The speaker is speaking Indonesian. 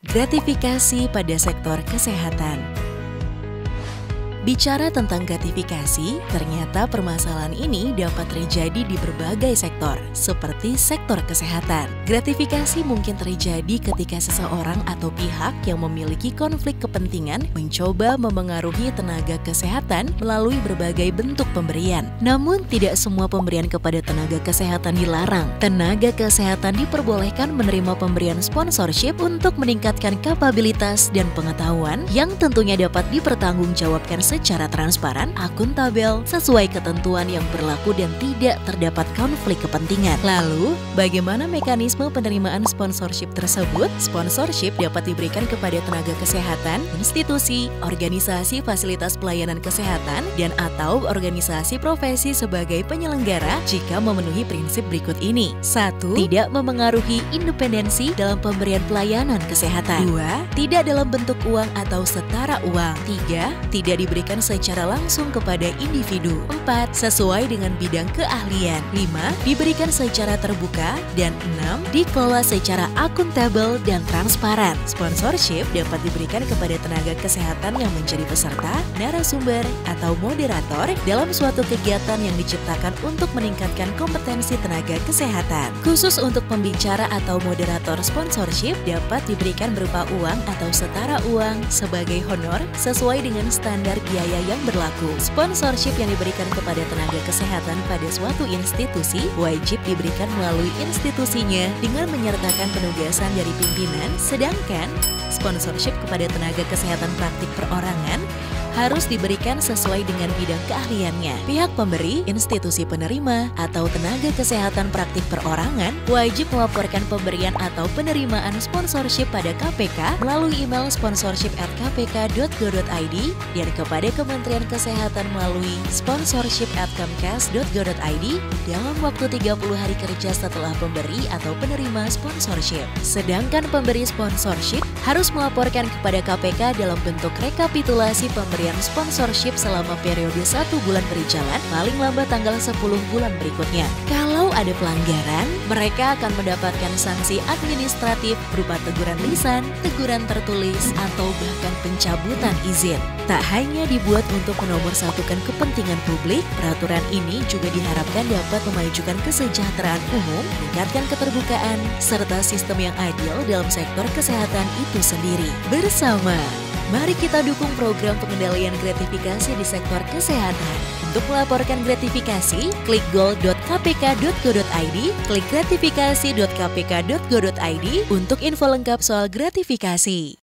Gratifikasi pada sektor kesehatan. Bicara tentang gratifikasi, ternyata permasalahan ini dapat terjadi di berbagai sektor, seperti sektor kesehatan. Gratifikasi mungkin terjadi ketika seseorang atau pihak yang memiliki konflik kepentingan mencoba memengaruhi tenaga kesehatan melalui berbagai bentuk pemberian. Namun, tidak semua pemberian kepada tenaga kesehatan dilarang. Tenaga kesehatan diperbolehkan menerima pemberian sponsorship untuk meningkatkan kapabilitas dan pengetahuan yang tentunya dapat dipertanggungjawabkan secara transparan, akuntabel, sesuai ketentuan yang berlaku dan tidak terdapat konflik kepentingan. Lalu, bagaimana mekanisme penerimaan sponsorship tersebut? Sponsorship dapat diberikan kepada tenaga kesehatan, institusi, organisasi fasilitas pelayanan kesehatan, dan atau organisasi profesi sebagai penyelenggara jika memenuhi prinsip berikut ini. 1. Tidak memengaruhi independensi dalam pemberian pelayanan kesehatan. 2. Tidak dalam bentuk uang atau setara uang. 3. Tidak diberikan secara langsung kepada individu. 4. Sesuai dengan bidang keahlian. 5. Diberikan secara terbuka. Dan 6. Dikelola secara akuntabel dan transparan. Sponsorship dapat diberikan kepada tenaga kesehatan yang menjadi peserta, narasumber, atau moderator dalam suatu kegiatan yang diciptakan untuk meningkatkan kompetensi tenaga kesehatan. Khusus untuk pembicara atau moderator, sponsorship dapat diberikan berupa uang atau setara uang sebagai honor sesuai dengan standar biaya yang berlaku. Sponsorship yang diberikan kepada tenaga kesehatan pada suatu institusi wajib diberikan melalui institusinya dengan menyertakan penugasan dari pimpinan, sedangkan sponsorship kepada tenaga kesehatan praktik perorangan harus diberikan sesuai dengan bidang keahliannya. Pihak pemberi, institusi penerima, atau tenaga kesehatan praktik perorangan wajib melaporkan pemberian atau penerimaan sponsorship pada KPK melalui email sponsorship@kpk.go.id dan kepada Kementerian Kesehatan melalui sponsorship@kemkes.go.id dalam waktu 30 hari kerja setelah pemberi atau penerima sponsorship. Sedangkan pemberi sponsorship harus melaporkan kepada KPK dalam bentuk rekapitulasi pemberian sponsorship selama periode 1 bulan berjalan, paling lambat tanggal 10 bulan berikutnya. Kalau ada pelanggaran, mereka akan mendapatkan sanksi administratif berupa teguran lisan, teguran tertulis, atau bahkan pencabutan izin. Tak hanya dibuat untuk menomorsatukan kepentingan publik, peraturan ini juga diharapkan dapat memajukan kesejahteraan umum, meningkatkan keterbukaan, serta sistem yang adil dalam sektor kesehatan itu sendiri. Bersama, mari kita dukung program pengendalian gratifikasi di sektor kesehatan. Untuk melaporkan gratifikasi, klik goal.kpk.go.id, klik gratifikasi.kpk.go.id untuk info lengkap soal gratifikasi.